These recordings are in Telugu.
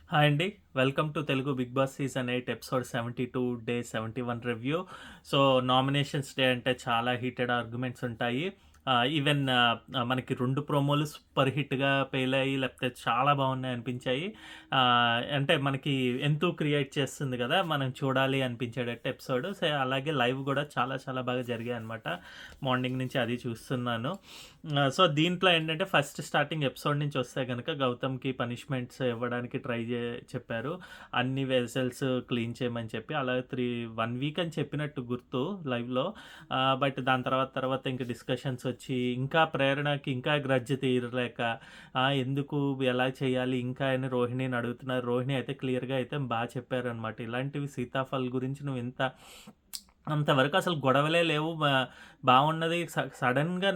హాయ్ అండి. Welcome to Telugu Bigg Boss season 8 episode 72 day 71 review. So, nominations day అంటే చాలా హీటెడ్ ఆర్గ్యుమెంట్స్ ఉంటాయి. ఈవెన్ మనకి 2 ప్రోమోలు సూపర్ హిట్‌గా పేలాయి. లేకపోతే చాలా బాగున్నాయి అనిపించాయి. అంటే మనకి ఎంతో క్రియేట్ చేస్తుంది కదా! మనం చూడాలి అనిపించేటట్టు ఎపిసోడ్. సో, అలాగే లైవ్ కూడా చాలా చాలా బాగా జరిగాయన్నమాట. మార్నింగ్ నుంచి అది చూస్తున్నాను. సో, దీంట్లో ఏంటంటే ఫస్ట్ స్టార్టింగ్ ఎపిసోడ్ నుంచి వస్తే గనక గౌతమ్‌కి పనిష్మెంట్స్ ఇవ్వడానికి చెప్పారు. అన్ని వెసెల్స్ క్లీన్ చేయమని చెప్పి. అలా 1 వీక్ అని చెప్పినట్టు గుర్తు లైవ్‌లో. బట్ దాని తర్వాత ఇంక డిస్కషన్స్ వచ్చి ఇంకా ప్రేరణకి ఇంకా గ్రడ్జ్ తీరలేక ఎందుకు ఎలా చేయాలి ఇంకా అని రోహిణిని అడుగుతున్నారు. రోహిణి అయితే క్లియర్‌గా అయితే చెప్పారనమాట. ఇలాంటివి సీతాఫల్ గురించి నువ్వు ఇంత అంతవరకు అసలు గొడవలే లేవు. బావున్నది. సడెన్‌గా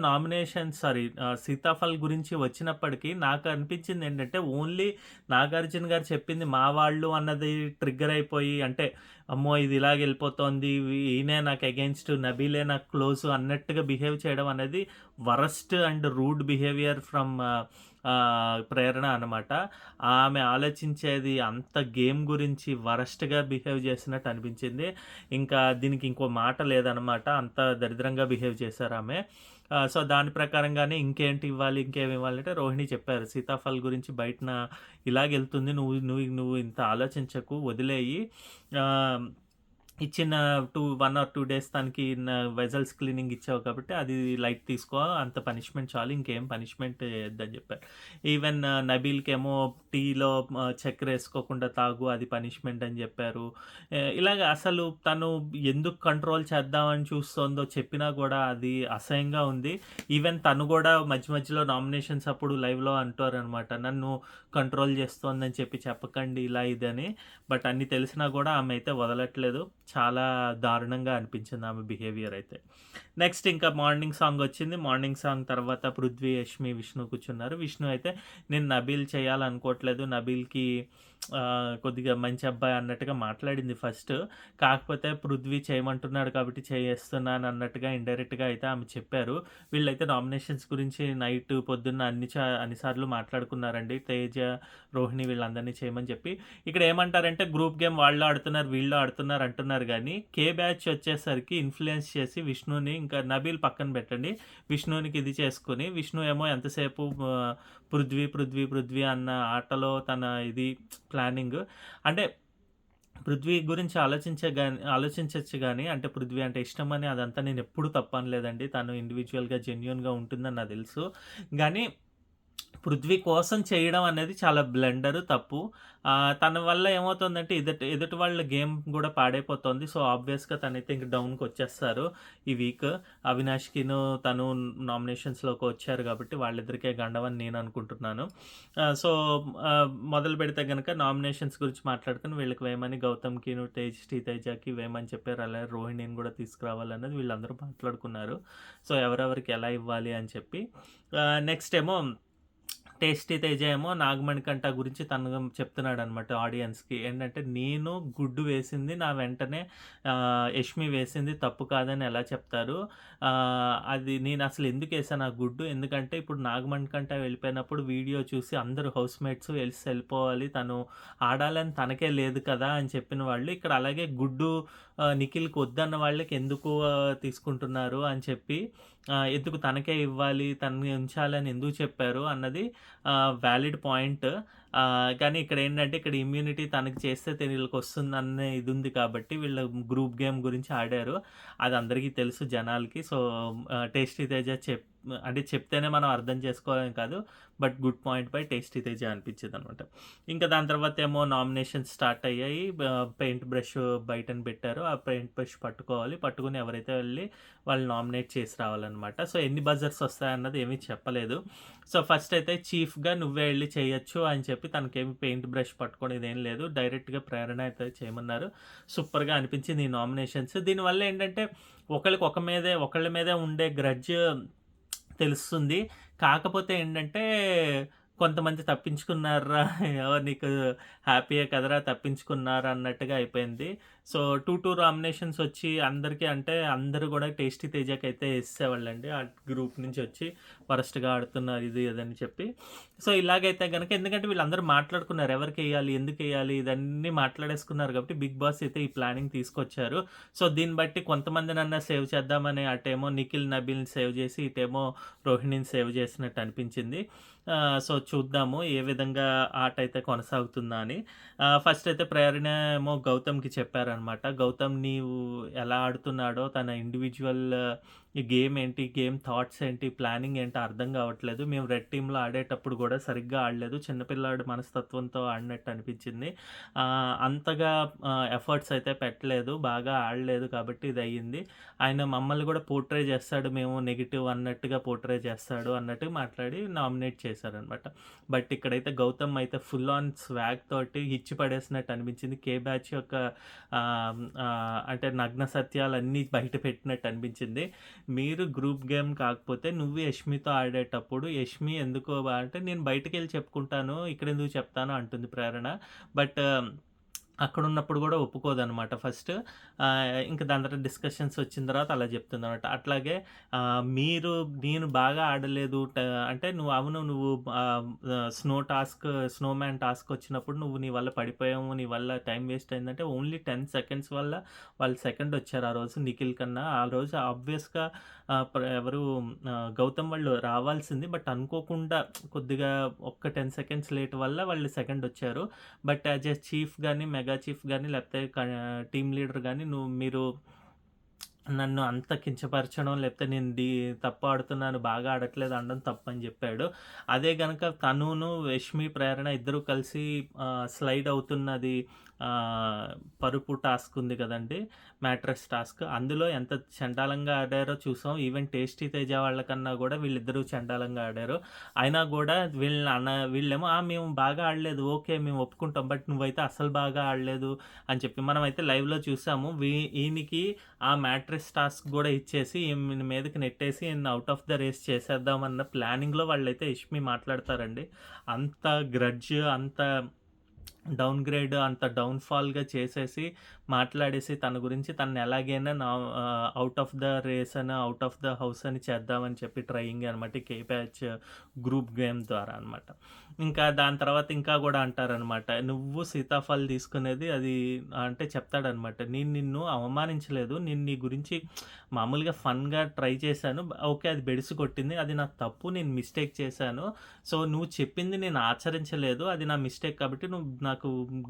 సీతాఫల్ గురించి వచ్చినప్పటికి నాకు అనిపించిందేంటంటే, ఓన్లీ నాగార్జున గారు చెప్పింది మా వాళ్ళు అన్నది ట్రిగ్గర్ అయిపోయి, అంటే అమ్మో! ఇది ఇలాగెళ్ళిపోతోంది. ఈయనే నాకు అగెయిన్స్ట్, నబీలే నాకు క్లోజు అన్నట్టుగా బిహేవ్ చేయడం అనేది worst and rude behaviour from Prerana అనమాట. ఆమె ఆలోచించేది అంత గేమ్ గురించి వరస్ట్‌గా బిహేవ్ చేసినట్టు అనిపించింది. ఇంకా దీనికి ఇంకో మాట లేదనమాట. అంత దరిద్రంగా బిహేవ్ చేశారామె. సో, దాని ప్రకారంగానే ఇంకేంటి ఇవ్వాలి, ఇంకేమి ఇవ్వాలంటే రోహిణి చెప్పారు. సీతాఫల్ గురించి బయటన ఇలాగెళ్తుంది. నువ్వు నువ్వు నువ్వు ఇంత ఆలోచించకు, వదిలేయి. ఆహ్ ఇచ్చిన 1 ఆర్ 2 డేస్ తనకి వెజల్స్ క్లీనింగ్ ఇచ్చావు కాబట్టి అది లైట్ తీసుకో. అంత పనిష్మెంట్ చాలు. ఇంకేం పనిష్మెంట్ చేయొద్దని చెప్పారు. ఈవెన్ నబీల్‌కేమో టీలో చక్కెరేసుకోకుండా తాగు అది పనిష్మెంట్ అని చెప్పారు. ఇలాగ అసలు తను ఎందుకు కంట్రోల్ చేద్దామని చూస్తోందో చెప్పినా కూడా అది అసహ్యంగా ఉంది. ఈవెన్ తను కూడా మధ్య మధ్యలో నామినేషన్స్ అప్పుడు లైవ్‌లో అంటారనమాట. నన్ను కంట్రోల్ చేస్తోందని చెప్పకండి ఇలా ఇదని. బట్ అన్నీ తెలిసినా కూడా ఆమె అయితే వదలట్లేదు. చాలా దారుణంగా అనిపించింది ఆమె బిహేవియర్ అయితే. నెక్స్ట్ ఇంకా మార్నింగ్ సాంగ్ వచ్చింది. మార్నింగ్ సాంగ్ తర్వాత పృథ్వీ, యష్మి, విష్ణు కూర్చున్నారు. విష్ణు అయితే నేను నబీల్ చేయాలనుకోవట్లేదు. నబీల్‌కి కొద్దిగా మంచి అబ్బాయి అన్నట్టుగా మాట్లాడింది ఫస్ట్. కాకపోతే పృథ్వీ చేయమంటున్నాడు కాబట్టి చేయేస్తున్నాను అన్నట్టుగా ఇండైరెక్ట్‌గా అయితే ఆమె చెప్పారు. వీళ్ళైతే నామినేషన్స్ గురించి నైట్ పొద్దున్న అన్ని సార్లు మాట్లాడుకున్నారండి. తేజ, రోహిణి వీళ్ళందరినీ చేయమని చెప్పి. ఇక్కడ ఏమంటారంటే గ్రూప్ గేమ్ వాళ్ళు ఆడుతున్నారు, వీళ్ళు ఆడుతున్నారు అంటున్నారు గానీ, కే బ్యాచ్ వచ్చేసరికి ఇన్‌ఫ్లుయెన్స్ చేసి విష్ణుని ఇంకా నబీల్ పక్కన పెట్టండి. విష్ణునికి ఇది చేసుకొని, విష్ణు ఏమో ఎంతసేపు పృథ్వీ అన్న ఆటలో తన ఇది ప్లానింగ్. అంటే పృథ్వీ గురించి ఆలోచించొచ్చు గానీ, అంటే పృథ్వీ అంటే ఇష్టమని అదంతా నేనెప్పుడు తప్పనలేదండి. తను ఇండివిడ్యుయల్‌గా జెన్యూన్‌గా ఉంటుందని నాకు తెలుసు. గానీ పృథ్వీ కోసం చేయడం అనేది చాలా బ్లండరు, తప్పు. తన వల్ల ఏమవుతుందంటే ఎదుటి వాళ్ళ గేమ్ గూడా పాడైపోతుంది. సో, ఆబ్వియస్‌గా తనైతే ఇంక డౌన్‌కొచ్చేస్తారు ఈ వీక్. తను నామినేషన్స్‌లోకి వచ్చారు గాబట్టి వాళ్ళిద్దరికే గండవని నేను అనుకుంటున్నాను. సో, మొదలుపెడితే గనక నామినేషన్స్ గురించి మాట్లాడుకొని వీళ్ళకి వేయమని గౌతమ్‌కిను, శ్రీతేజకి వేయమని చెప్పారు. అలాగే రోహిణిని గూడా తీసుకురావాలన్నది వీళ్ళందరూ మాట్లాడుకున్నారు. సో, ఎవరెవరికి ఎలా ఇవ్వాలి అని చెప్పి. నెక్స్ట్ ఏమో టేస్టీ తేజ ఏమో నాగమణికంఠ గురించి తను చెప్తున్నాడనమాట ఆడియన్స్‌కి. ఏంటంటే, నేను గుడ్డు వేసింది నా వెంటనే యష్మి వేసింది తప్పు కాదని ఎలా చెప్తారు? అది నేనసలు ఎందుకేసాను ఆ గుడ్డు? ఎందుకంటే, ఇప్పుడు నాగమణికంఠ వెళ్ళిపోయినప్పుడు వీడియో చూసి అందరూ హౌస్‌మేట్స్ ఎళ్ళిపోవాలి. తను ఆడాలని తనకే లేదు కదా! అని చెప్పిన వాళ్ళు, ఇక్కడ అలాగే గుడ్డు నిఖిల్‌కి వద్దన్న వాళ్ళకి ఎందుకు తీసుకుంటున్నారు అని చెప్పి, ఎందుకు తనకే ఇవ్వాలి, తనని ఉంచాలని ఎందుకు చెప్పారు అన్నది వాలిడ్ పాయింట్. కానీ ఇక్కడేంటంటే, ఇక్కడ ఇమ్యూనిటీ తనకి చేస్తే వీళ్ళకొస్తుందనే ఇదుంది కాబట్టి వీళ్ళు గ్రూప్ గేమ్ గురించి ఆడారు. అది అందరికీ తెలుసు జనాలకి. సో, టేస్టీ తేజ అంటే చెప్తేనే మనం అర్థం చేసుకోవాలని కాదు. But good point by tasty Teja అనిపించిందనమాట. ఇంకా దాని తర్వాతేమో నామినేషన్స్ స్టార్ట్ అయ్యాయి. పెయింట్ బ్రష్ బయటన పెట్టారు. ఆ పెయింట్ బ్రష్ పట్టుకోవాలి. పట్టుకొని ఎవరైతే వెళ్ళి వాళ్ళు నామినేట్ చేసి రావాలనమాట. సో, ఎన్ని బజర్స్ వస్తాయన్నది ఏమీ చెప్పలేదు. సో, ఫస్ట్ అయితే చీఫ్‌గా నువ్వే ఎళ్లి చేయొచ్చు అని చెప్పి తనకేమి పెయింట్ బ్రష్ పట్టుకునేదేం లేదు. డైరెక్ట్‌గా ప్రేరణ అయితే చేయమన్నారు. సూపర్‌గా అనిపించింది ఈ నామినేషన్స్. దీనివల్ల ఏంటంటే ఒకళ్ళ మీదే ఉండే గ్రడ్జ్ తెలుస్తుంది. కాకపోతే ఏంటంటే, కొంతమంది తప్పించుకున్నార్రా నీకు హ్యాపీయే కదరా తప్పించుకున్నారు అన్నట్టుగా అయిపోయింది. సో, 2 నామినేషన్స్ వచ్చి అందరికీ, అంటే అందరూ గూడా టేస్టీ తేజకైతే ఎసేసేవాళ్ళండి. ఆ గ్రూప్ నుంచి వచ్చి వరస్ట్‌గా ఆడుతున్నారు ఇది ఇదని చెప్పి. సో, ఇలాగైతే గనక ఎందుకంటే వీళ్ళందరూ మాట్లాడుకున్నారు. ఎవరికెయ్యాలి? ఎందుకెయ్యాలి? ఇదన్నీ మాట్లాడేసుకున్నారు కాబట్టి బిగ్ బాస్ అయితే ఈ ప్లానింగ్ తీసుకొచ్చారు. సో, దీన్ని బట్టి కొంతమందినన్నా సేవ్ చేద్దామని అటేమో నిఖిల్, నబీల్‌ని సేవ్ చేసి, ఇటేమో రోహిణిని సేవ్ చేసినట్టు అనిపించింది. సో, చూద్దాము ఏ విధంగా ఆట అయితే కొనసాగుతుందా అని. ఫస్ట్ అయితే ప్రేరణ ఏమో గౌతమ్‌కి చెప్పారనమాట. గౌతమ్ నీవు ఎలా ఆడుతున్నాడో తన ఇండివిడ్యువల్ ఈ గేమ్ ఏంటి, గేమ్ థాట్స్ ఏంటి, ప్లానింగ్ ఏంటో అర్థం కావట్లేదు. మేము రెడ్ టీమ్‌లో ఆడేటప్పుడు కూడా సరిగ్గా ఆడలేదు. చిన్న పిల్లాడి మనస్తత్వంతో ఆడినట్టు అనిపించింది. అంతగా ఎఫర్ట్స్ అయితే పెట్టలేదు. బాగా ఆడలేదు కాబట్టి ఇదయ్యింది. ఆయన మమ్మల్ని కూడా పోర్ట్రే చేస్తాడు. మేము నెగెటివ్ అన్నట్టుగా పోర్ట్రే చేస్తాడు అన్నట్టుగా మాట్లాడి నామినేట్ చేశారనమాట. బట్ ఇక్కడైతే గౌతమ్ అయితే ఫుల్ ఆన్ స్వాగ్ తోటి ఇచ్చి పడేసినట్టు అనిపించింది. కే బ్యాచ్ యొక్క అంటే నగ్న సత్యాలన్నీ బయట పెట్టినట్టు అనిపించింది. మీరు గ్రూప్ గేమ్ కాకపోతే నువ్వు యష్మితో ఆడేటప్పుడు యష్మి ఎందుకు అంటే నేను బయటికెళ్ళి చెప్పుకుంటాను, ఇక్కడెందుకు చెప్తాను అంటుంది ప్రేరణ. బట్ అక్కడున్నప్పుడు గూడా ఒప్పుకోదనమాట ఫస్ట్. ఇంక దాని తర్వాత డిస్కషన్స్ వచ్చిన తర్వాత అలా చెప్తుందనమాట. అట్లాగే మీరు నేను బాగా ఆడలేదు అంటే నువ్వు అవును నువ్వు స్నో మ్యాన్ టాస్క్ వచ్చినప్పుడు నువ్వు నీ వల్ల పడిపోయావు, నీ వల్ల టైం వేస్ట్ అయిందంటే ఓన్లీ 10 సెకండ్స్ వల్ల వాళ్ళు సెకండ్ వచ్చారు ఆ రోజు నిఖిల్ కన్నా. ఆ రోజు ఆబ్వియస్‌గా ఎవరు గౌతమ్ వాళ్ళు రావాల్సింది. బట్ అనుకోకుండా కొద్దిగా ఒక్క 10 సెకండ్స్ లేట్ వల్ల వాళ్ళు సెకండ్ వచ్చారు. బట్ యాజ్ ఎ చీఫ్ గాని, మెగా చీఫ్ గాని లేకపోతే టీమ్ లీడర్ గాని మీరు నన్ను అంత కించపరచడం లేకపోతే నేను తప్పు ఆడుతున్నాను, బాగా ఆడట్లేదు అనడం తప్పని జెప్పాడు. అదే గనక తనును, యష్మి, ప్రేరణ ఇద్దరూ కలిసి స్లైడ్ అవుతున్నది పరుపు టాస్క్ ఉంది కదండీ! Mattress task. అందులో ఎంత చండాలంగా ఆడారో చూసాం. ఈవెన్ టేస్టీ తేజ వాళ్ళకన్నా గూడా వీళ్ళిద్దరూ చండాలంగా ఆడారు. అయినా గూడా వీళ్ళేమో మేము బాగా ఆడలేదు. ఓకే. మేము ఒప్పుకుంటాం. బట్ నువ్వైతే అస్సలు బాగా ఆడలేదు అని చెప్పి మనమైతే లైవ్‌లో చూసాము. ఈయనకి ఆ మ్యాట్రెస్ టాస్క్ గూడా ఇచ్చేసి ఈమెని మీదకి నెట్టేసి ఈయన్ని ఔట్ ఆఫ్ ద రేస్ చేసేద్దామన్న ప్లానింగ్‌లో వాళ్ళైతే యష్మి మాట్లాడతారండి. అంత గ్రడ్జ్, అంత డౌన్‌గ్రేడ్, అంత డౌన్‌ఫాల్‌గా చేసేసి, మాట్లాడేసి తన గురించి తనని ఎలాగైనా ఔట్ ఆఫ్ ద రేస్ అని, ఔట్ ఆఫ్ ద హౌస్ అని చేద్దామని చెప్పి ట్రయింగే అనమాట. కే బ్యాచ్ గ్రూప్ గేమ్ ద్వారా అనమాట. ఇంకా దాని తర్వాత ఇంకా గూడా అంటారనమాట. "నువ్వు సీతాఫల్ తీసుకునేది అది" అంటే చెప్తాడనమాట. "నేను నిన్ను అవమానించలేదు. నేను నీ గురించి మామూలుగా ఫన్‌గా ట్రై చేశాను. ఓకే. అది బెడిసి కొట్టింది. అది నా తప్పు. నేను మిస్టేక్ చేశాను. సో, నువ్వు చెప్పింది నేను ఆచరించలేదు. అది నా మిస్టేక్ కాబట్టి నువ్వు నాకు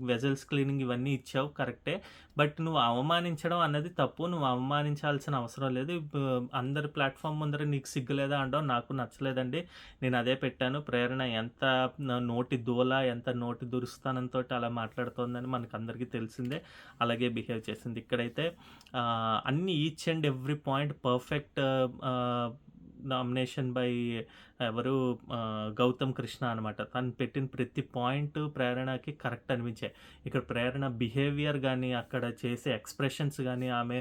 వెజల్స్ క్లీనింగ్ ఇవన్నీ ఇచ్చావు కరెక్టే. బట్ నువ్వు అవమానించడం అన్నది తప్పు. నువ్వు అవమానించాల్సిన అవసరం లేదు. అందరి ప్లాట్‌ఫార్మ్ ముందర నీకు సిగ్గు లేదా అనడం నాకు నచ్చలేదండి. నేను అదే పెట్టాను. ప్రేరణ ఎంత నోటి దూల, ఎంత నోటి దురుస్తనంతోటి అలా మాట్లాడుతోందని మనకందరికీ తెలిసిందే. అలాగే బిహేవ్ చేసింది. ఇక్కడైతే అన్నీ each and every point perfect nomination by ఎవరు గౌతమ్ కృష్ణ అనమాట. తను పెట్టిన ప్రతి పాయింట్ ప్రేరణకి కరెక్ట్ అనిపించాయి. ఇక్కడ ప్రేరణ బిహేవియర్ గానీ, అక్కడ చేసే ఎక్స్‌ప్రెషన్స్ గానీ, ఆమె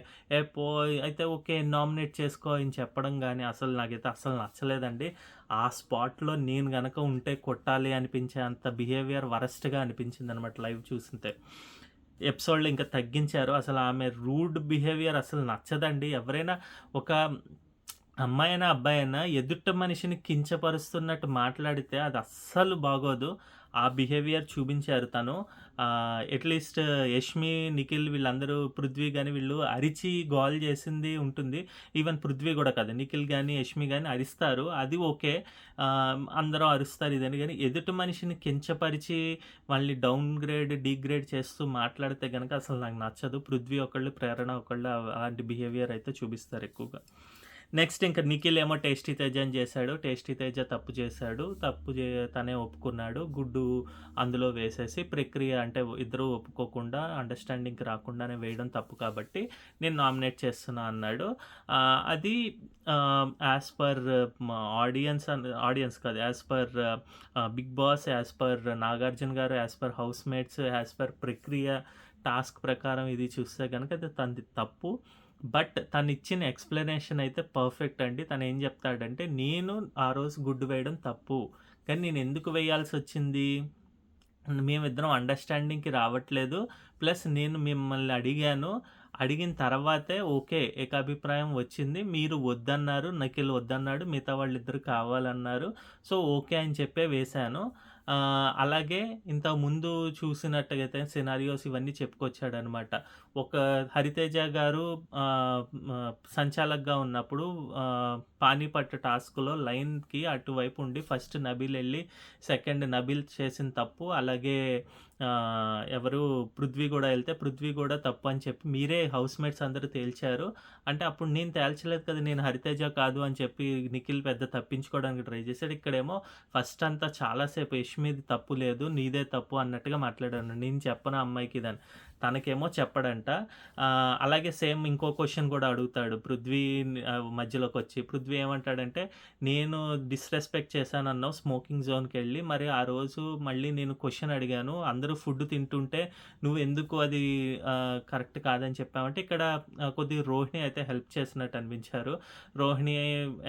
అయితే ఓకే నామినేట్ చేసుకో అని చెప్పడం గానీ, నాకైతే అస్సలు నచ్చలేదండి. ఆ స్పాట్‌లో నేను గనక ఉంటే కొట్టాలి అనిపించే అంత బిహేవియర్ వరస్ట్‌గా అనిపించిందనమాట లైవ్ చూస్తుంటే. ఎపిసోడ్‌లో ఇంకా తగ్గించారు. ఆమె రూడ్ బిహేవియర్ అసలు నచ్చదండి. ఎవరైనా ఒక అమ్మాయైనా, అబ్బాయైనా ఎదుట మనిషిని కించపరుస్తున్నట్టు మాట్లాడితే అది అస్సలు బాగోదు. ఆ బిహేవియర్ చూపించారు తను. అట్‌లీస్ట్ యష్మి, నిఖిల్ వీళ్ళందరూ పృథ్వీ గాని వీళ్ళు అరిచి గోల చేసింది ఉంటుంది. ఈవెన్ పృథ్వీ గూడా కాదు. నిఖిల్ గాని, యష్మి గాని అరిస్తారు. అది ఓకే. అందరూ అరుస్తారు ఇదని గాని ఎదుటి మనిషిని కించపరిచి వాళ్ళని డౌన్‌గ్రేడ్, డీగ్రేడ్ చేస్తూ మాట్లాడితే గనక అసలు నాకు నచ్చదు. పృథ్వీ ఒకళ్ళు, ప్రేరణ ఒకళ్ళు అలాంటి బిహేవియర్ అయితే చూపిస్తారు ఎక్కువగా. నెక్స్ట్ ఇంక నిఖిల్ ఏమో టేస్టీ తేజని చేశాడు. టేస్టీ తేజ తప్పు చేశాడు. తనే ఒప్పుకున్నాడు. గుడ్డు అందులో వేసేసి ప్రక్రియ అంటే ఇద్దరు ఒప్పుకోకుండా అండర్‌స్టాండింగ్‌కి రాకుండానే వేయడం తప్పు కాబట్టి నేను నామినేట్ చేస్తున్నా అన్నాడు. అది యాస్ పర్ ఆడియన్స్ కాదు. As per Bigg Boss, as per Nagarjuna garu, as per housemates, as per ప్రక్రియ టాస్క్ ప్రకారం ఇది చూస్తే గనక అది తనది తప్పు. బట్ తనిచ్చిన ఎక్స్‌ప్లనేషన్ అయితే పర్ఫెక్ట్ అండి. తనేం జెప్తాడంటే, నేను ఆ రోజు గుడ్డు వేయడం తప్పు. కానీ నేనెందుకు వేయాల్సొచ్చింది? మేమిద్దరం అండర్‌స్టాండింగ్‌కి రావట్లేదు. ప్లస్ నేను మిమ్మల్ని అడిగాను. అడిగిన తర్వాతే ఓకే. ఏకాభిప్రాయం వచ్చింది. మీరు వద్దన్నారు. నిఖిల్ వద్దన్నాడు. మిగతా వాళ్ళిద్దరూ కావాలన్నారు. సో, ఓకే అని చెప్పే వేశాను. అలాగే ఇంతకుముందు చూసినట్టుగైతే సినారియోస్ ఇవన్నీ చెప్పుకొచ్చాడనమాట. ఒక 'హరితేజ' గారు సంచాలక్‌గా ఉన్నప్పుడు పానీపట్ టాస్క్‌లో లైన్‌కి అటువైపు ఉండి ఫస్ట్ నబీల్ ఎళ్లి, సెకండ్ నబీల్ చేసిన తప్పు. అలాగే ఎవరు పృథ్వీ గూడా ఎళ్తే, పృథ్వీ గూడా తప్పు అని చెప్పి మీరే హౌస్‌మేట్స్ అందరూ తేల్చారు. అంటే అప్పుడు నేను తేల్చలేదు కదా! నేను 'హరితేజ' కాదు అని చెప్పి నిఖిల్ పెద్ద తప్పించుకోవడానికి ట్రై చేసాడు. ఇక్కడేమో ఫస్ట్ అంతా చాలా సేపు యష్మిది తప్పు లేదు. నీదే తప్పు అన్నట్టుగా మాట్లాడాను. నేను చెప్పను ఆ అమ్మాయికి ఇదని. తనకేమో చెప్పడంట. అలాగే సేమ్ ఇంకో క్వెషన్ కూడా అడుగుతాడు పృథ్వీ మధ్యలోకొచ్చి. పృథ్వీ ఏమంటాడంటే, "నేను డిస్‌రెస్పెక్ట్ చేశానన్నావు స్మోకింగ్ జోన్‌కెళ్ళి. మరి ఆ రోజు మళ్ళీ నేను క్వెషన్ అడిగాను. అందరూ ఫుడ్ తింటుంటే నువ్వెందుకు అది కరెక్ట్ కాదని చెప్పావంటే" ఇక్కడ కొద్దిగా రోహిణి అయితే హెల్ప్ చేసినట్టు అనిపించారు. రోహిణి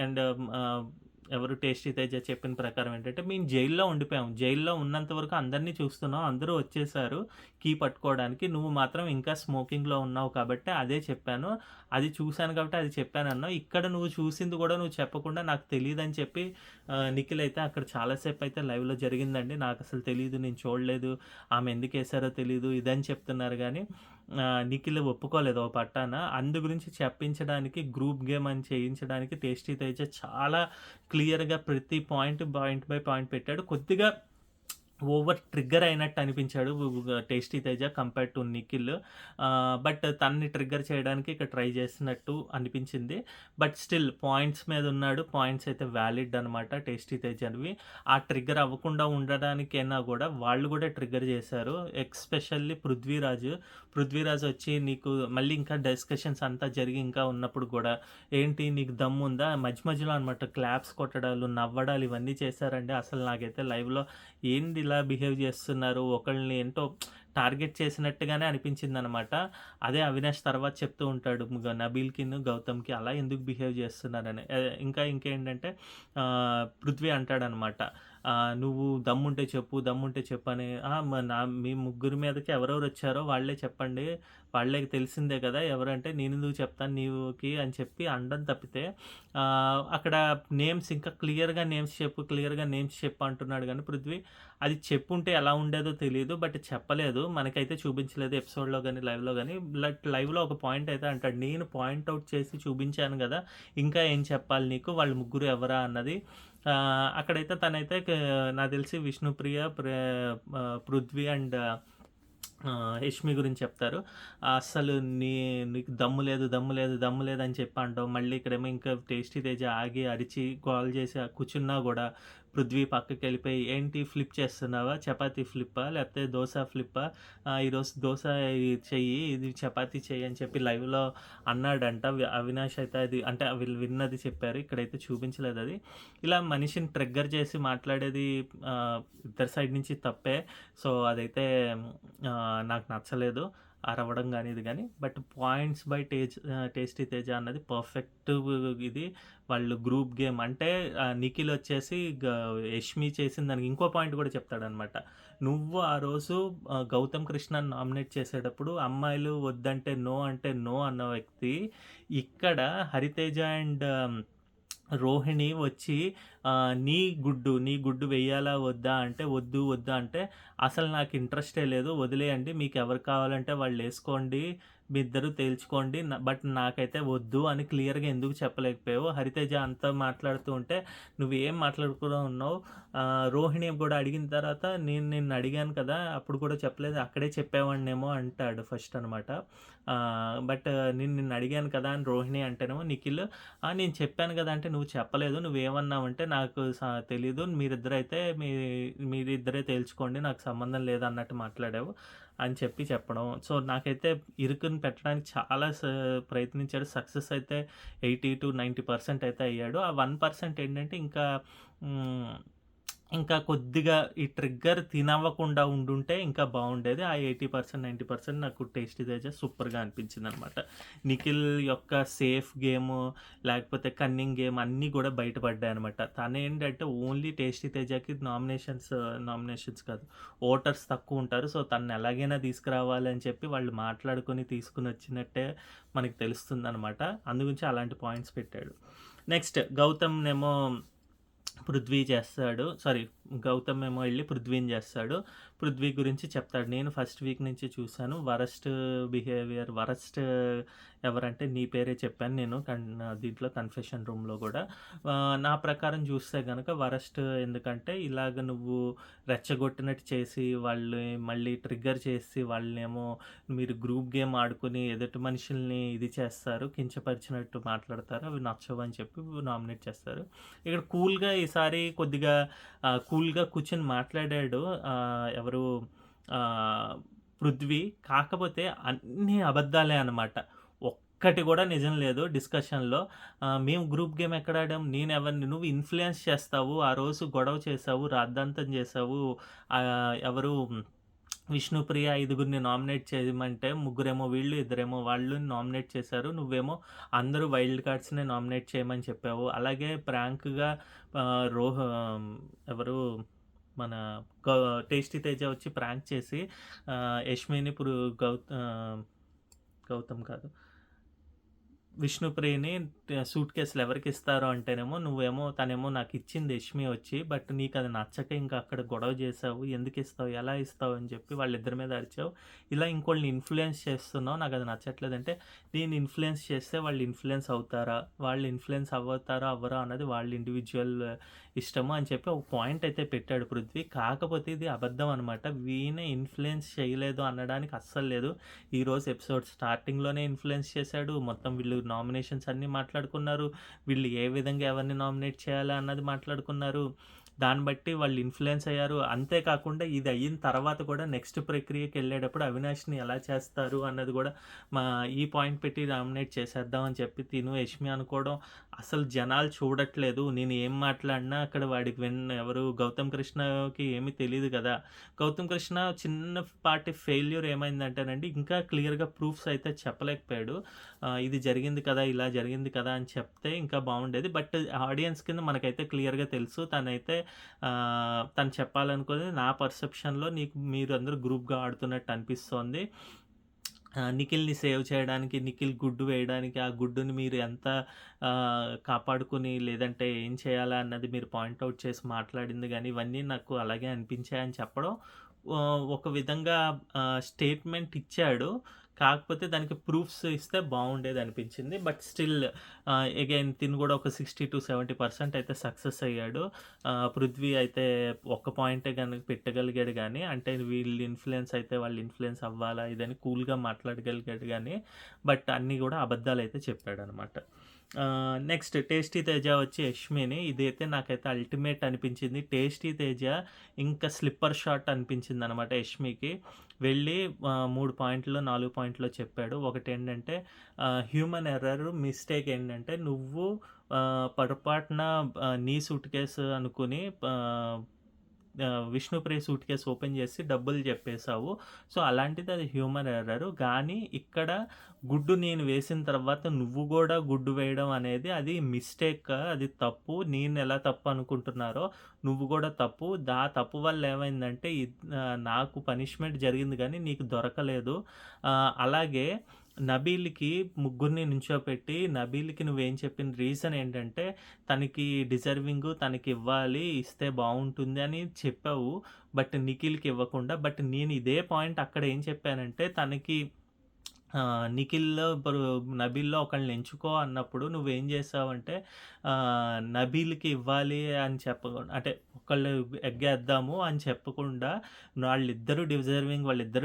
అండ్ ఎవరు 'టేస్టీ తేజ' చెప్పిన ప్రకారం ఏంటంటే, మేము జైల్‌లో ఉండిపోయాం. జైల్‌లో ఉన్నంత వరకు అందరిని చూస్తున్నాం. అందరూ వచ్చేసారు కీ పట్టుకోవడానికి. నువ్వు మాత్రం ఇంకా స్మోకింగ్‌లో ఉన్నావు కాబట్టి అదే చెప్పాను. అది చూసాను కాబట్టి అది చెప్పానన్నావు. ఇక్కడ నువ్వు చూసింది కూడా నువ్వు చెప్పకుండా నాకు తెలీదని చెప్పి నిఖిల్ అయితే అక్కడ చాలా సేపయితే లైవ్‌లో జరిగిందండి. నాకసలు తెలీదు. నేను చూడలేదు. ఆమె ఎందుకేశారో తెలీదు. ఇదని చెప్తున్నారు గానీ నిఖిల్ ఒప్పుకోలేదు ఓ పట్టాన. అందు గురించి చెప్పించడానికి గ్రూప్ గేమ్ అని చేయించడానికి 'టేస్టీ తేజ' చాలా క్లియర్‌గా ప్రతి పాయింట్ బై పాయింట్ పెట్టాడు. కొద్దిగా ఓవర్ ట్రిగ్గర్ అయినట్టు అనిపించాడు 'tasty Teja' compare to Nikhil. But తనని ట్రిగ్గర్ చేయడానికి ఇక్కడ ట్రై చేసినట్టు అనిపించింది. బట్ స్టిల్ పాయింట్స్ మీద ఉన్నాడు. పాయింట్స్ అయితే వాలిడ్ అనమాట 'టేస్టీ తేజ'వి. ఆ ట్రిగ్గర్ అవ్వకుండా ఉండడానికైనా కూడా వాళ్ళు కూడా ట్రిగ్గర్ చేశారు. ఎస్పెషల్లీ పృథ్వీరాజ్ వచ్చి నీకు మళ్ళీ ఇంకా డిస్కషన్స్ అంతా జరిగి ఇంకా ఉన్నప్పుడు కూడా ఏంటి నీకు దమ్ముందా మధ్యలో అనమాట క్లాప్స్ కొట్టడాలు, నవ్వడాలు ఇవన్నీ చేశారండి. అసలు నాకైతే లైవ్‌లో ఏంది ఇలా బిహేవ్ చేస్తున్నారు? ఒకళ్ళని ఏంటో టార్గెట్ చేసినట్టుగానే అనిపించిందనమాట. అదే అవినాష్ తర్వాత చెప్తూ ఉంటాడు నబీల్‌కిను, గౌతమ్‌కి అలా ఎందుకు బిహేవ్ చేస్తున్నారని. ఇంకేంటంటే పృథ్వీ అంటాడనమాట. "నువ్వు దమ్ముంటే చెప్పు" అని. మీ ముగ్గురి మీదకి ఎవరెవరొచ్చారో వాళ్ళే చెప్పండి. వాళ్ళకి తెలిసిందే కదా! ఎవరంటే నేనెందుకు చెప్తాను నీవుకి అని చెప్పి అనడం తప్పితే అక్కడ నేమ్స్ ఇంకా క్లియర్‌గా నేమ్స్ చెప్పు అంటున్నాడు గానీ పృథ్వీ అది చెప్పుంటే ఎలా ఉండేదో తెలీదు. బట్ చెప్పలేదు. మనకైతే చూపించలేదు ఎపిసోడ్‌లో గాని, లైవ్‌లో గాని. లైవ్‌లో ఒక పాయింట్ అయితే అంటాడు. నేను పాయింట్ ఔట్ చేసి చూపించాను గదా! ఇంకా ఏం చెప్పాలి నీకు? వాళ్ళు ముగ్గురు ఎవరా అన్నది. అక్కడైతే తనైతే నాకు తెలిసి విష్ణుప్రియ, పృథ్వీ అండ్ యష్మి గురించి చెప్తారు. అస్సలు నీకు దమ్ము లేదు అని చెప్పి అంటావు. మళ్ళీ ఇక్కడేమో ఇంకా 'టేస్టీ తేజ' ఆగి అరిచి గోల చేసి కూర్చున్నా గూడా పృథ్వీ పక్కకెళ్ళిపోయి ఏంటి ఫ్లిప్ చేస్తున్నావా? చపాతీ ఫ్లిప్పా? లేకపోతే దోస ఫ్లిప్పా? ఈరోజు దోస చెయ్యి, ఇది చపాతీ చెయ్యి అని చెప్పి లైవ్‌లో అన్నాడంట. అవినాష్ అయితే అది అంటే వీళ్ళు విన్నది చెప్పారు. ఇక్కడైతే చూపించలేదది. ఇలా మనిషిని ట్రిగ్గర్ చేసి మాట్లాడేది ఇద్దరి సైడ్ నుంచి తప్పే. సో, అదైతే నాకు నచ్చలేదు. అరవడం గాని, ఇది గాని. But points by 'tasty Teja' అన్నది పర్ఫెక్ట్ ఇది. వాళ్ళు గ్రూప్ గేమ్ అంటే నిఖిల్ వచ్చేసి యష్మి చేసిన దానికి ఇంకో పాయింట్ కూడా చెప్తాడనమాట. నువ్వు ఆ రోజు గౌతమ్ కృష్ణని నామినేట్ చేసేటప్పుడు అమ్మాయిలు వద్దంటే నో అంటే నో అన్న వ్యక్తి ఇక్కడ 'హరితేజ' అండ్ రోహిణి వచ్చి నీ గుడ్డు వెయ్యాలా వద్దా అంటే, వద్దా అంటే, అసలు నాకు ఇంట్రెస్టే లేదు వదిలేయండి. మీకెవరు కావాలంటే వాళ్ళేసుకోండి. మీ ఇద్దరు తేల్చుకోండి. బట్ నాకైతే వద్దు అని క్లియర్‌గా ఎందుకు చెప్పలేకపోయావు? హరితేజ అంతా మాట్లాడుతూ ఉంటే నువ్వేం మాట్లాడకుండా ఉన్నావు. రోహిణి కూడా అడిగిన తర్వాత నేను నిన్ను అడిగాను కదా! అప్పుడు కూడా చెప్పలేదు. అక్కడే చెప్పేవాడినేమో అంటాడు ఫస్ట్ అనమాట. బట్ నేను నిన్ను అడిగాను కదా! అని రోహిణి అంటేనేమో నిఖిల్ నేను చెప్పాను కదా! అంటే నువ్వు చెప్పలేదు. నువ్వేమన్నావంటే నాకు తెలీదు. మీరిద్దరే తేల్చుకోండి. నాకు సంబంధం లేదన్నట్టు మాట్లాడావు అని చెప్పడం. సో, నాకైతే ఇరుకుని పెట్టడానికి చాలా ప్రయత్నించాడు. సక్సెస్ అయితే 80-90% అయితే అయ్యాడు. ఆ 1% ఏంటంటే ఇంకా హ్మ్. ఇంకా కొద్దిగా ఈ ట్రిగ్గర్ తినవ్వకుండా ఉండుంటే ఇంకా బావుండేది. ఆ 80%, 90% నాకు 'టేస్టీ తేజ' సూపర్‌గా అనిపించిందనమాట. నిఖిల్ యొక్క సేఫ్ గేము, లేకపోతే కన్నింగ్ గేమ్ అన్నీ గూడా బయటపడ్డాయనమాట. తనేంటంటే ఓన్లీ 'టేస్టీ తేజ'కి నామినేషన్స్ కాదు, ఓటర్స్ తక్కువుంటారు. సో, తనని ఎలాగైనా తీసుకురావాలి అని చెప్పి వాళ్ళు మాట్లాడుకొని తీసుకొనొచ్చినట్టే మనకు తెలుస్తుందనమాట. అందుగురించి అలాంటి పాయింట్స్ పెట్టాడు. నెక్స్ట్ గౌతమ్‌నేమో పృథ్వీ చేస్తాడు. సారీ, గౌతమ్ ఏమో ఎళ్లి పృథ్వీని చేస్తాడు. పృథ్వీ గురించి చెప్తాడు. నేను ఫస్ట్ వీక్ నుంచి చూసాను. వరస్ట్ బిహేవియర్, వరస్ట్ ఎవరంటే నీ పేరే చెప్పాను నేను దీంట్లో కన్ఫెషన్ రూమ్‌లో గూడా. నా ప్రకారం చూస్తే గనక వరస్ట్, ఎందుకంటే ఇలాగ నువ్వు రెచ్చగొట్టినట్టు చేసి వాళ్ళని మళ్ళీ ట్రిగ్గర్ చేసి వాళ్ళనేమో మీరు గ్రూప్ గేమ్ ఆడుకొని ఎదుటి మనుషుల్ని ఇది చేస్తారు, కించపరిచినట్టు మాట్లాడతారు. అవి నచ్చవని చెప్పి నామినేట్ చేస్తారు. ఇక్కడ కూల్‌గా ఈసారి కొద్దిగా కూల్‌గా కూర్చొని మాట్లాడాడు. ఎవరు ఆహ్, పృథ్వీ. కాకపోతే అన్నీ అబద్దాలే అనమాట. ఒక్కటి గూడా నిజం లేదు డిస్కషన్‌లో. మేము గ్రూప్ గేమ్ ఎక్కడ ఆడాం? నేనెవరిని? నువ్వు ఇన్‌ఫ్లుయెన్స్ చేస్తావు. ఆ రోజు గొడవ చేసావు, రాద్ధాంతం చేసావు. ఎవరు విష్ణుప్రియ ఐదుగురిని నామినేట్ చేయమంటే ముగ్గురేమో వీళ్ళు, ఇద్దరేమో వాళ్ళు నామినేట్ చేశారు. నువ్వేమో అందరూ వైల్డ్ కార్డ్స్‌నే నామినేట్ చేయమని చెప్పావు. అలాగే ప్రాంక్‌గా ఎవరు మన గౌ 'టేస్టీ తేజ' వచ్చి ప్రాంక్ చేసి యష్మిని గౌతమ్ కాదు, విష్ణుప్రియని సూట్ కేసులు ఎవరికిస్తారో అంటేనేమో నువ్వేమో తనేమో నాకిచ్చింది యష్మి వచ్చి. బట్ నీకది నచ్చక ఇంకా అక్కడ గొడవ చేశావు. ఎందుకిస్తావు? ఎలా ఇస్తావు? అని చెప్పి వాళ్ళిద్దరి మీద అరిచావు. ఇలా ఇంకోళ్ళని ఇన్‌ఫ్లుయెన్స్ చేస్తున్నావు. నాకది నచ్చట్లేదంటే, నేను ఇన్‌ఫ్లుయెన్స్ చేస్తే వాళ్ళు ఇన్‌ఫ్లుయెన్స్ అవుతారా? వాళ్ళు ఇన్‌ఫ్లుయెన్స్ అవ్వుతారా? అవ్వరా? అన్నది వాళ్ళ ఇండివిడ్యువల్ ఇష్టము అని చెప్పి ఒక పాయింట్ అయితే పెట్టాడు పృథ్వీ. కాకపోతే ఇది అబద్ధం అనమాట. వీణే ఇన్‌ఫ్లుయెన్స్ చేయలేదు అనడానికి అస్సలు లేదు. ఈరోజు ఎపిసోడ్ స్టార్టింగ్‌లోనే ఇన్‌ఫ్లుయెన్స్ చేశాడు. మొత్తం వీళ్ళు నామినేషన్స్ అన్నీ మాట్లాడుకున్నారు. వీళ్ళు ఏ విధంగా ఎవరిని నామినేట్ చేయాలా అన్నది మాట్లాడుకున్నారు. దాన్ని బట్టి వాళ్ళు ఇన్‌ఫ్లుయెన్స్ అయ్యారు. అంతే కాకుండా ఇది అయిన తర్వాత కూడా నెక్స్ట్ ప్రక్రియకెళ్ళేటప్పుడు అవినాష్‌ని ఎలా చేస్తారు అన్నది గూడా మా ఈ పాయింట్ పెట్టి నామినేట్ చేసేద్దాం అని చెప్పి తిను, యష్మి అనుకోవడం. అసలు జనాలు చూడట్లేదు. నేను ఏం మాట్లాడినా అక్కడ వాడికి ఎవరు 'గౌతమ్ కృష్ణకి' ఏమీ తెలీదు గదా! 'గౌతమ్ కృష్ణ' చిన్నపాటి ఫెయిల్యూర్ ఏమైందంటేనండి, ఇంకా క్లియర్‌గా ప్రూఫ్స్ అయితే చెప్పలేకపోయాడు. ఇది జరిగింది కదా! ఇలా జరిగింది కదా! అని చెప్తే ఇంకా బావుండేది. బట్ ఆడియన్స్ కింద మనకైతే క్లియర్‌గా తెలుసు. తను చెప్పాలనుకున్నది నా పర్సెప్షన్‌లో మీరందరూ గ్రూప్‌గా ఆడుతున్నట్టు అనిపిస్తోంది. నిఖిల్‌ని సేవ్ చేయడానికి, నిఖిల్ గుడ్డు వేయడానికి, ఆ గుడ్డుని మీరు ఎంత కాపాడుకొని లేదంటే ఏం చేయాలా అన్నది మీరు పాయింట్ ఔట్ చేసి మాట్లాడింది గానీ, ఇవన్నీ నాకు అలాగే అనిపించాయని చెప్పడం ఒక విధంగా స్టేట్మెంట్ ఇచ్చాడు. కాకపోతే దానికి ప్రూఫ్స్ ఇస్తే బావుండేదనిపించింది. బట్ స్టిల్ అగైన్ తిను గూడా ఒక 60-70% అయితే సక్సెస్ అయ్యాడు. పృథ్వీ అయితే ఒక్క పాయింటే గనుక పెట్టగలిగాడు గానీ, అంటే వీళ్ళు ఇన్‌ఫ్లుయెన్స్ అయితే వాళ్ళు ఇన్‌ఫ్లుయెన్స్ అవ్వాలా ఇదని కూల్‌గా మాట్లాడగలిగాడు గానీ, బట్ అన్నీ గూడా అబద్దాలైతే చెప్పాడనమాట. నెక్స్ట్ 'టేస్టీ తేజ' వచ్చి యష్మిని. ఇదైతే నాకైతే అల్టిమేట్ అనిపించింది. 'టేస్టీ తేజ' ఇంకా స్లిప్పర్ షాట్ అనిపించిందనమాట యష్మికి. వెళ్ళి 3 పాయింట్లు, 4 పాయింట్లో చెప్పాడు. ఒకటేంటంటే హ్యూమన్ ఎర్రర్ మిస్టేక్ ఏంటంటే నువ్వు పొరపాటున నీ సూట్ కేస్ అనుకుని విష్ణుప్రియ సూట్ కేస్ ఓపెన్ చేసి డబ్బులు చెప్పేసావు. సో, అలాంటిది అది హ్యూమన్ ఎర్రర్. గానీ ఇక్కడ గుడ్డు నేను వేసిన తర్వాత నువ్వు గూడా గుడ్డు వేయడం అనేది అది మిస్టేక్. అది తప్పు. నేనెలా తప్పు అనుకుంటున్నారో నువ్వు గూడా తప్పు. తప్పు వల్ల ఏమైందంటే నాకు పనిష్మెంట్ జరిగింది గానీ నీకు దొరకలేదు. అలాగే నబీల్‌కి ముగ్గురిని నించోపెట్టి నబీల్‌కి నువ్వేం చెప్పిన రీజన్ ఏంటంటే తనకి డిజర్వింగు తనకివ్వాలి, ఇస్తే బావుంటుంది అని చెప్పావు. బట్ నిఖిల్‌కి ఇవ్వకుండా. బట్ నేను ఇదే పాయింట్ అక్కడ ఏం చెప్పానంటే తనకి నిఖిల్‌లో నబీల్‌లో ఒకళ్ళని ఎంచుకో అన్నప్పుడు నువ్వేం చేసావంటే నబీల్‌కి ఇవ్వాలి అని అంటే ఒకళ్ళు ఎగ్గేద్దాము అని చెప్పకుండా వాళ్ళిద్దరూ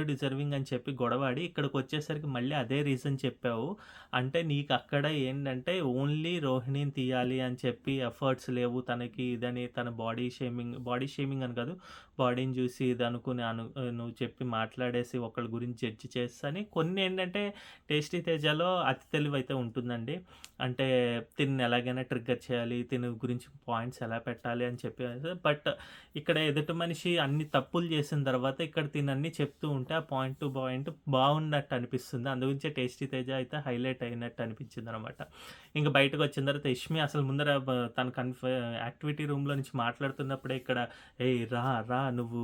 డిజర్వింగ్ అని చెప్పి గొడవాడి ఇక్కడికొచ్చేసరికి మళ్ళీ అదే రీజన్ చెప్పావు. అంటే నీకు అక్కడ ఏంటంటే ఓన్లీ రోహిణిని తీయాలి అని చెప్పి ఎఫర్ట్స్ లేవు తనకి ఇదని తన బాడీ షేమింగ్ అని కాదు, బాడీని చూసి ఇది అనుకుని నువ్వు చెప్పి మాట్లాడేసి ఒకళ్ళ గురించి జడ్జ్ చేస్తని కొన్ని ఏంటంటే ఏంటంటే 'టేస్టీ తేజాలో' అతి తెలివైతే ఉంటుందండి. అంటే తిన్ని ఎలాగైనా ట్రిగ్గర్ చేయాలి, తిని గురించి పాయింట్స్ ఎలా పెట్టాలి అని చెప్పేసి. బట్ ఇక్కడ ఎదుటి మనిషి అన్ని తప్పులు చేసిన తర్వాత ఇక్కడ తినన్నీ చెప్తూ ఉంటే ఆ పాయింట్ టు పాయింట్ బాగున్నట్టు అనిపిస్తుంది. అందుగురించే 'టేస్టీ తేజ' అయితే హైలైట్ అయినట్టు అనిపించిందనమాట. ఇంక బయటకొచ్చిన తర్వాత యష్మి అసలు ముందర తను యాక్టివిటీ రూమ్‌లో నుంచి మాట్లాడుతున్నప్పుడే ఇక్కడ "ఏయ్! రా, రా నువ్వు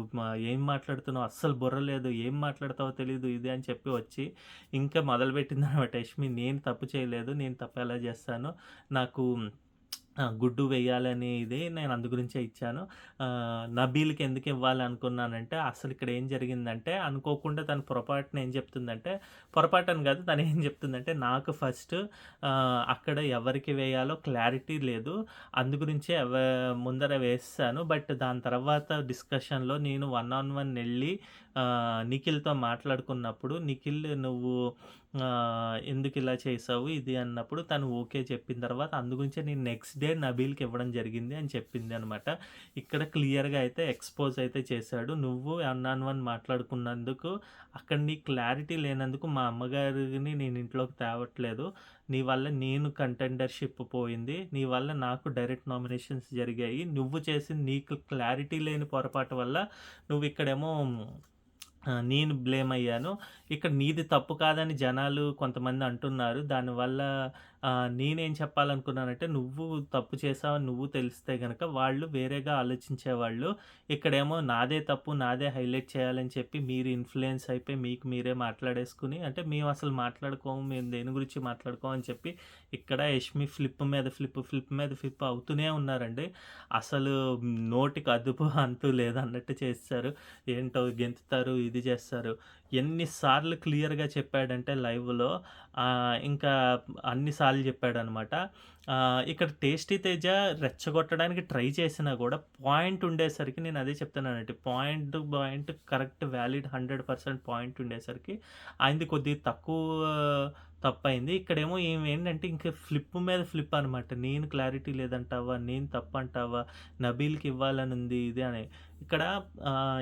ఏం మాట్లాడుతున్నావు? అస్సలు బుర్ర లేదు. ఏం మాట్లాడతావో తెలీదు" ఇది అని చెప్పి వచ్చి ఇంకా మొదలుపెట్టిందనమాట యష్మి. "నేను తప్పు చేయలేదు. నేను తప్పు ఎలా చేస్తాను? నాకు గుడ్డు వేయాలని ఇది నేను అందు గురించే ఇచ్చాను. నబీల్‌కి ఎందుకు ఇవ్వాలనుకున్నానంటే అసలిక్కడ ఏం జరిగిందంటే అనుకోకుండా తను పొరపాటున ఏం చెప్తుందంటే పొరపాటని కాదు తను ఏం చెప్తుందంటే నాకు ఫస్ట్ అక్కడ ఎవరికి వేయాలో క్లారిటీ లేదు. అందు గురించే ముందర వేసేసాను. బట్ దాని తర్వాత డిస్కషన్‌లో నేను వన్ ఆన్ వన్ ఎళ్లి నిఖిల్‌తో మాట్లాడుకున్నప్పుడు నిఖిల్ నువ్వు ఎందుకిలా చేశావు ఇది అన్నప్పుడు తను ఓకే చెప్పిన తర్వాత అందు గురించే నేను నెక్స్ట్ డే నబీల్‌కి ఇవ్వడం జరిగింది అని చెప్పింది అనమాట. ఇక్కడ క్లియర్‌గా అయితే ఎక్స్‌పోజ్ అయితే చేశాడు. నువ్వు వన్ ఆన్ వన్ మాట్లాడుకున్నందుకు అక్కడ నీ క్లారిటీ లేనందుకు మా అమ్మగారిని నేను ఇంట్లోకి తేవట్లేదు. నీ వల్ల నేను కంటెండర్‌షిప్ పోయింది. నీ వల్ల నాకు డైరెక్ట్ నామినేషన్స్ జరిగాయి. నువ్వు చేసింది నీకు క్లారిటీ లేని పొరపాటు వల్ల నువ్విక్కడేమో నేను బ్లేమ్ అయ్యాను. ఇక్కడ నీది తప్పు కాదని జనాలు కొంతమంది అంటున్నారు. దానివల్ల నేనేం చెప్పాలనుకున్నానంటే, నువ్వు తప్పు చేశావని నువ్వు తెలిస్తే గనక వాళ్ళు వేరేగా ఆలోచించేవాళ్ళు. ఇక్కడేమో నాదే తప్పు, నాదే హైలైట్ చేయాలని చెప్పి మీరు ఇన్‌ఫ్లూయెన్స్ అయిపోయి మీకు మీరే మాట్లాడేసుకొని అంటే మేమసలు మాట్లాడుకోము, మేము దేని గురించి మాట్లాడుకోము అని చెప్పి ఇక్కడ యష్మి ఫ్లిప్ మీద ఫ్లిప్, ఫ్లిప్ మీద ఫ్లిప్ అవుతూనే ఉన్నారండి. అసలు నోటికి అదుపు అంతు లేదన్నట్టు చేసేశారు. ఏంటో గెంతుతారు, ఇది చేస్తారు. ఎన్ని సార్లు క్లియర్‌గా చెప్పాడంటే లైవ్‌లో ఇంకా అన్ని సార్లు చెప్పాడనమాట. ఇక్కడ 'టేస్టీ తేజ' రెచ్చగొట్టడానికి ట్రై చేసినా గూడా పాయింట్ ఉండేసరికి నేను అదే చెప్తున్నానండి. Point to point correct valid 100% point ఉండేసరికి ఆయనది కొద్దిగా తక్కువ తప్పయింది. ఇక్కడేమో ఈమె ఏంటంటే ఇంక ఫ్లిప్ మీద ఫ్లిప్ అనమాట. నేను క్లారిటీ లేదంటావా? నేను తప్పంటావా? నబీల్‌కి ఇవ్వాలనుంది ఇది అని. ఇక్కడ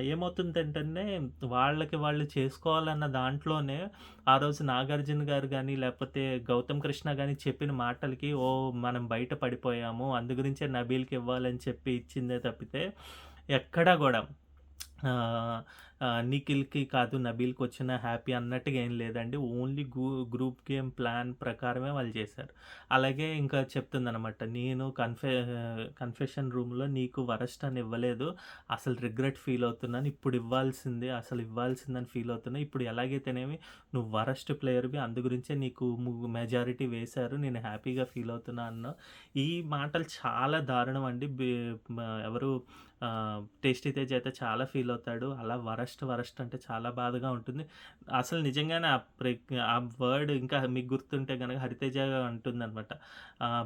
ఏమవుతుందంటేనే వాళ్ళకి వాళ్ళు చేసుకోవాలన్న దాంట్లోనే ఆ రోజు 'నాగార్జున' గారు గాని, లేకపోతే 'గౌతమ్ కృష్ణ' గాని చెప్పిన మాటలకి మనం బయట పడిపోయాము. అందు గురించే నబీల్‌కి ఇవ్వాలని చెప్పి ఇచ్చిందే తప్పితే ఎక్కడా గూడా ఆహ్, నిఖిల్‌కి కాదు నబీల్‌కొచ్చిన హ్యాపీ అన్నట్టుగా ఏం లేదండి. ఓన్లీ గ్రూప్ గేమ్ ప్లాన్ ప్రకారమే వాళ్ళు చేశారు. అలాగే ఇంకా చెప్తుందనమాట. నేను కన్ఫెషన్ రూమ్‌లో నీకు వరస్ట్ అని ఇవ్వలేదు. అసలు రిగ్రెట్ ఫీల్ అవుతున్నాను. ఇప్పుడు ఇవ్వాల్సిందే, అసలు ఇవ్వాల్సిందని ఫీల్ అవుతున్నా. ఇప్పుడు ఎలాగైతేనేమి నువ్వు వరస్ట్ ప్లేయర్‌వి అందు గురించే నీకు మెజారిటీ వేశారు. నేను హ్యాపీగా ఫీల్ అవుతున్నా అన్నావు. ఈ మాటలు చాలా దారుణం అండి. ఎవరు 'టేస్టీ తేజ్' అయితే చాలా ఫీల్ అవుతాడు. అలా వరస్ట్ అంటే చాలా బాధగా ఉంటుంది. అసలు నిజంగానే ఆ వర్డ్ ఇంకా మీకు గుర్తుంటే గనక 'హరితేజ' అంటుందనమాట.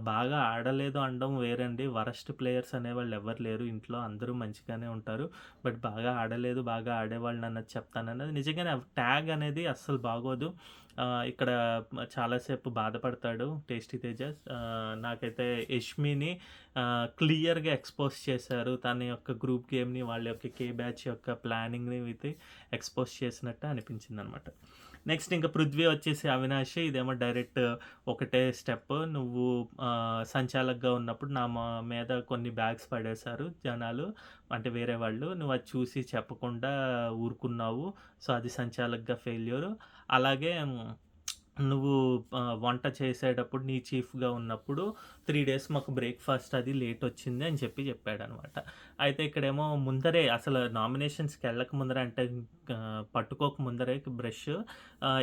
బాగా ఆడలేదు అనడం వేరండి. వరస్ట్ ప్లేయర్స్ అనేవాళ్ళు ఎవ్వరు లేరు ఇంట్లో. అందరూ మంచిగానే ఉంటారు. బట్ బాగా ఆడలేదు, బాగా ఆడేవాళ్ళని అన్నది చెప్తానన్నది నిజంగానే ట్యాగ్ అనేది అస్సలు బాగోదు. ఇక్కడ చాలా సేపు బాధపడతాడు 'టేస్టీ తేజ'. నాకైతే యష్మిని క్లియర్‌గా ఎక్స్‌పోజ్ చేశారు. తన యొక్క గ్రూప్ గేమ్‌ని, వాళ్ళ యొక్క కే బ్యాచ్ యొక్క ప్లానింగ్‌ని అయితే ఎక్స్‌పోజ్ చేసినట్టు అనిపించిందనమాట. నెక్స్ట్ ఇంకా 'పృథ్వీ' వచ్చేసి 'అవినాష్' ఇదేమో డైరెక్ట్ ఒకటే స్టెప్. నువ్వు సంచాలక్‌గా ఉన్నప్పుడు నా మీద కొన్ని బ్యాగ్స్ పడేశారు జనాలు. అంటే వేరే వాళ్ళు. నువ్వు అది చూసి చెప్పకుండా ఊరుకున్నావు. సో, అది సంచాలక్‌గా ఫెయిల్యూర్. అలాగే నువ్వు వంట చేసేటప్పుడు నీ చీఫ్‌గా ఉన్నప్పుడు 3 డేస్ మాకు బ్రేక్‌ఫాస్ట్ అది లేటొచ్చింది అని చెప్పాడనమాట. అయితే ఇక్కడేమో ముందరే అసలు నామినేషన్స్‌కెళ్ళక ముందరే అంటే పట్టుకోక ముందరే బ్రష్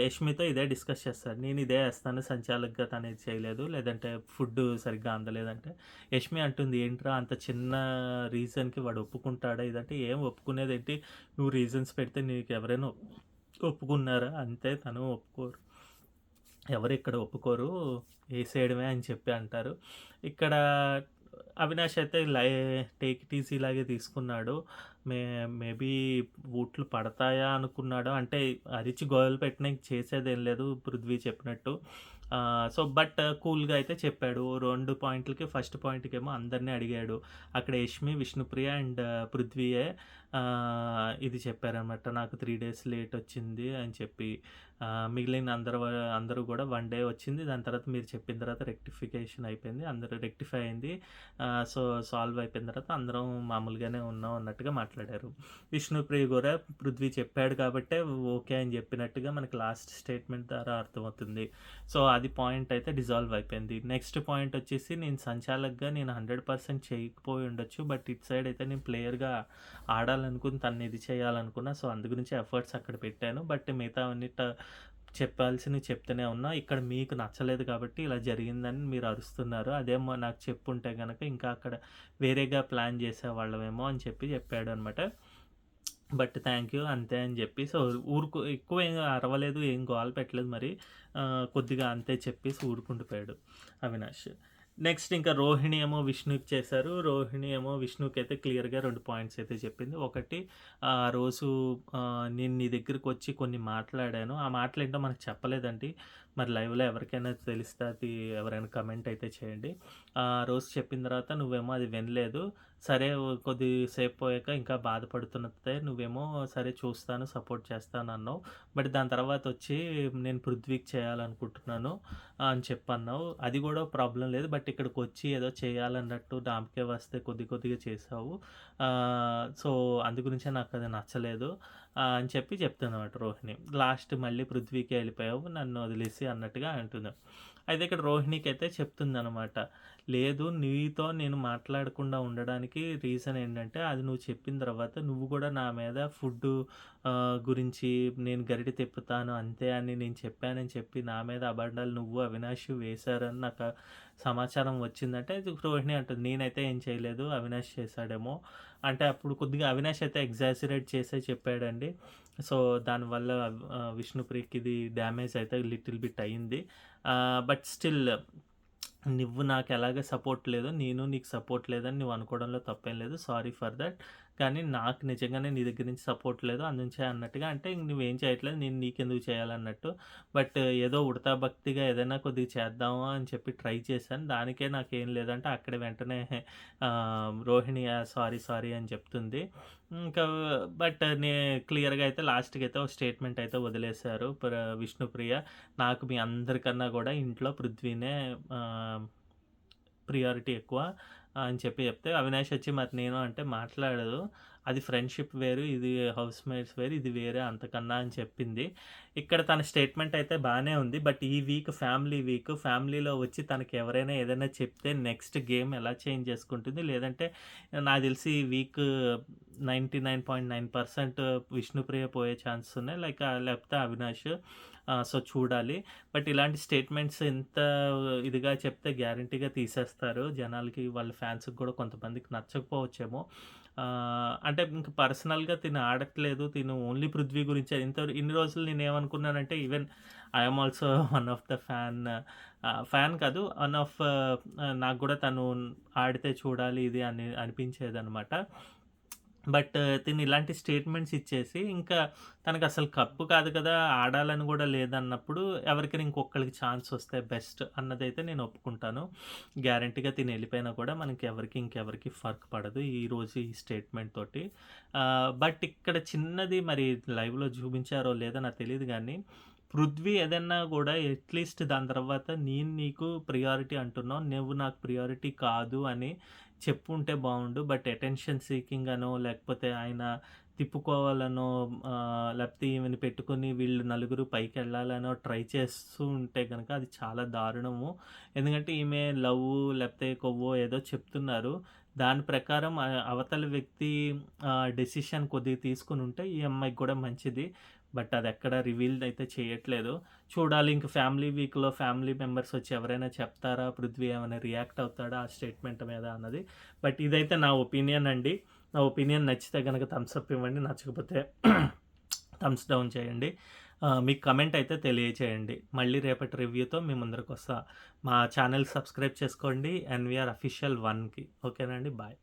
యష్మితో ఇదే డిస్కస్ చేస్తాడు. నేను ఇదే ఏస్తాను సంచాలక్‌గా తనేది చేయలేదు. లేదంటే ఫుడ్డు సరిగ్గా అందలేదంటే యష్మి అంటుంది, "ఏంట్రా అంత చిన్న రీజన్‌కి వాడు ఒప్పుకుంటాడా?" ఇదంటే, "ఏం ఒప్పుకునేదేంటి? నువ్వు రీజన్స్ పెడితే నీకెవరైనా ఒప్పుకున్నారా? అంతే తను ఒప్పుకోరు. ఎవరిక్కడ ఒప్పుకోరు. ఏసేయడమే" అని చెప్పి అంటారు. ఇక్కడ అవినాష్ అయితే టేక్ ఇట్ ఈజీ లాగే తీసుకున్నాడు. మే మేబీ ఓట్లు పడతాయా అనుకున్నాడో అంటే అరిచి గోలలు పెట్టినా చేసేదేం లేదు పృథ్వీ చెప్పినట్టు. సో, బట్ కూల్‌గా అయితే చెప్పాడు. 2 పాయింట్లకి ఫస్ట్ పాయింట్‌కేమో అందరిని అడిగాడు. అక్కడ యష్మి, విష్ణుప్రియ అండ్ పృథ్వీయే ఇది చెప్పారనమాట. నాకు 3 డేస్ లేట్ వచ్చింది అని చెప్పి. మిగిలిన అందరూ గూడా 1 డే వచ్చింది. దాని తర్వాత మీరు చెప్పిన తర్వాత రెక్టిఫికేషన్ అయిపోయింది. అందరూ రెక్టిఫై అయింది. సో, సాల్వ్ అయిపోయిన తర్వాత అందరం మామూలుగానే ఉన్నాం అన్నట్టుగా మాట్లాడారు. విష్ణుప్రియ గూడా పృథ్వీ చెప్పాడు కాబట్టే ఓకే అని చెప్పినట్టుగా మనకి లాస్ట్ స్టేట్మెంట్ ద్వారా అర్థమవుతుంది. సో, అది పాయింట్ అయితే డిజాల్వ్ అయిపోయింది. నెక్స్ట్ పాయింట్ వచ్చేసి నేను సంచాలక్‌గా నేను 100% చేయకపోయి ఉండొచ్చు. బట్ ఇటు సైడ్ అయితే నేను ప్లేయర్‌గా ఆడాలనుకుని తనని ఇది చేయాలనుకున్నా. సో, అందు గురించి ఎఫర్ట్స్ అక్కడ పెట్టాను. బట్ మిగతావన్నీ చెప్పాల్సినవి చెప్తూనే ఉన్నా. ఇక్కడ మీకు నచ్చలేదు కాబట్టి ఇలా జరిగిందని మీరు అరుస్తున్నారు. అదేమో నాకు చెప్పుంటే గనక ఇంకా అక్కడ వేరేగా ప్లాన్ చేసేవాళ్ళమేమో అని చెప్పాడనమాట. బట్ థ్యాంక్ యూ అంతే అని చెప్పి. సో, ఎక్కువ ఏం అరవలేదు, ఏం గోల పెట్టలేదు మరి. కొద్దిగా అంతే చెప్పేసి ఊరుకుంటూ అవినాష్. నెక్స్ట్ ఇంకా రోహిణి ఏమో విష్ణుకి చేశారు. రోహిణి ఏమో విష్ణుకైతే క్లియర్‌గా 2 పాయింట్స్ అయితే చెప్పింది. ఒకటి, ఆ రోజు నేను నీ దగ్గరకొచ్చి కొన్ని మాట్లాడాను. ఆ మాటలేంటో మనకు చెప్పలేదండి. మరి లైవ్‌లో ఎవరికైనా తెలిస్తే అది ఎవరైనా కమెంట్ అయితే చేయండి. ఆ రోజు చెప్పిన తర్వాత నువ్వేమో అది వినలేదు. సరే కొద్దిసేపు పోయాక ఇంకా బాధపడుతున్నట్టే నువ్వేమో సరే చూస్తాను, సపోర్ట్ చేస్తాను అన్నావు. బట్ దాని తర్వాత వచ్చి నేను పృథ్వీకి చేయాలనుకుంటున్నాను అని చెప్పన్నావు. అది కూడా ప్రాబ్లమ్ లేదు. బట్ ఇక్కడికొచ్చి ఏదో చేయాలన్నట్టు నామకే వస్తే కొద్దిగా చేసావు. సో, అందు గురించే నాకది నచ్చలేదు అని చెప్తుందన్నమాట రోహిణి. లాస్ట్ మళ్ళీ పృథ్వీకే వెళ్ళిపోయావు, నన్ను వదిలేసి అన్నట్టుగా అంటుంది. అయితే ఇక్కడ రోహిణికైతే చెప్తుందనమాట. లేదు, నీతో నేను మాట్లాడకుండా ఉండడానికి రీజన్ ఏంటంటే, అది నువ్వు చెప్పిన తర్వాత నువ్వు కూడా నా మీద ఫుడ్డు గురించి నేను గరిటె తిప్పుతాను అంతే అని నేను చెప్పానని చెప్పి నా మీద అబద్ధాలు నువ్వు, అవినాష్ వేశారని నాకు సమాచారం వచ్చిందంటే రోహిణి అంటుంది, నేనైతే ఏం చేయలేదు, అవినాష్ చేశాడేమో. అంటే అప్పుడు కొద్దిగా అవినాష్ అయితే ఎగ్జాజరేట్ చేసే చెప్పాడండి. సో, దానివల్ల విష్ణుప్రియకి ఇది డ్యామేజ్ అయితే లిటిల్ బిట్ అయింది. బట్ స్టిల్ నువ్వు నాకు ఎలాగ సపోర్ట్ లేదో నేను నీకు సపోర్ట్ లేదని నువ్వు అనుకోవడంలో తప్పేం లేదు. Sorry for that. కానీ నాకు నిజంగానే నీ దగ్గర నుంచి సపోర్ట్ లేదు అందుంచే అన్నట్టుగా. అంటే నువ్వేం చేయట్లేదు, నేను నీకెందుకు చేయాలన్నట్టు. బట్ ఏదో ఉడతా భక్తిగా ఏదైనా కొద్దిగా చేద్దాము అని చెప్పి ట్రై చేశాను. దానికే నాకేం లేదంటే అక్కడే వెంటనే రోహిణి సారీ అని చెప్తుంది. ఇంకా బట్ క్లియర్‌గా అయితే లాస్ట్‌కి అయితే ఒక స్టేట్మెంట్ అయితే వదిలేశారు విష్ణుప్రియ. నాకు మీ అందరికన్నా కూడా ఇంట్లో పృథ్వీనే ప్రియారిటీ ఎక్కువ అని చెప్తే అవినాష్ వచ్చి మరి నేను అంటే మాట్లాడదు. అది ఫ్రెండ్‌షిప్ వేరు, ఇది హౌస్‌మేట్స్ వేరు, ఇది వేరే అంతకన్నా అని చెప్పింది. ఇక్కడ తన స్టేట్మెంట్ అయితే బానే ఉంది. బట్ ఈ వీక్ ఫ్యామిలీ వీక్. ఫ్యామిలీలో వచ్చి తనకి ఎవరైనా ఏదైనా చెప్తే నెక్స్ట్ గేమ్ ఎలా చేంజ్ చేసుకుంటుంది. లేదంటే నాకు తెలిసి ఈ వీక్ 99.9% విష్ణుప్రియ పోయే ఛాన్సెస్ ఉన్నాయి. లేకపోతే అవినాష్. సో, చూడాలి. బట్ ఇలాంటి స్టేట్మెంట్స్ ఎంత ఇదిగా చెప్తే గ్యారంటీగా తీసేస్తారు. జనాలకి వాళ్ళ ఫ్యాన్స్‌కి కూడా కొంతమందికి నచ్చకపోవచ్చేమో. అంటే ఇంక పర్సనల్‌గా తిను ఆడట్లేదు. తిను ఓన్లీ పృథ్వీ గురించే ఇన్ని రోజులు నేనేమనుకున్నానంటే even I am also one of the fan కాదు. వన్ ఆఫ్ నాకు కూడా తను ఆడితే చూడాలి ఇది అని అనిపించేదనమాట. బట్ తిను ఇలాంటి స్టేట్మెంట్స్ ఇచ్చేసి ఇంకా తనకసలు కప్పు కాదు కదా! ఆడాలని గూడా లేదన్నప్పుడు ఎవరికైనా ఇంకొకళ్ళకి ఛాన్స్ వస్తే బెస్ట్ అన్నదైతే నేను ఒప్పుకుంటాను. గ్యారంటీగా తిను ఎళ్ళిపోయినా కూడా మనకి ఇంకెవరికి ఫర్క్ పడదు ఈరోజు ఈ స్టేట్మెంట్ తోటి. బట్ ఇక్కడ చిన్నది మరి లైవ్‌లో చూపించారో లేదో నాకు తెలీదు గానీ, పృథ్వీ ఏదన్నా గూడా అట్‌లీస్ట్ దాని తర్వాత నేను నీకు ప్రియారిటీ అంటున్నావు, నువ్వు నాకు ప్రియారిటీ కాదు అని చెప్పుంటే బావుండు. బట్ అటెన్షన్ సీకింగ్ అనో, లేకపోతే ఆయన తిప్పుకోవాలనో, లేకపోతే ఈమెని పెట్టుకొని వీళ్ళు నలుగురు పైకెళ్ళాలనో ట్రై చేస్తూ ఉంటే గనక అది చాలా దారుణము. ఎందుకంటే ఈమె లవ్వు లేకపోతే కొవ్వో ఏదో చెప్తున్నారు. దాని ప్రకారం అవతల వ్యక్తి డెసిషన్ కొద్దిగా తీసుకొనుంటే ఈ అమ్మాయికి కూడా మంచిది. బట్ అదెక్కడ రివీల్ అయితే చేయట్లేదు. చూడాలి ఇంక ఫ్యామిలీ వీక్‌లో ఫ్యామిలీ మెంబర్స్ వచ్చి ఎవరైనా చెప్తారా? పృథ్వీ ఏమైనా రియాక్ట్ అవుతాడా ఆ స్టేట్మెంట్ మీద అన్నది. బట్ ఇదైతే నా ఒపీనియన్ అండి. నా ఒపీనియన్ నచ్చితే గనక థమ్స్ అప్ ఇవ్వండి. నచ్చకపోతే థమ్స్ డౌన్ చేయండి. మీకు కమెంట్ అయితే తెలియచేయండి. మళ్ళీ రేపటి రివ్యూతో మీ ముందరకొస్తా. మా ఛానల్ సబ్స్క్రైబ్ చేసుకోండి. ఎన్‌వీఆర్ అఫీషియల్ 1కి. ఓకేనా అండి. బాయ్.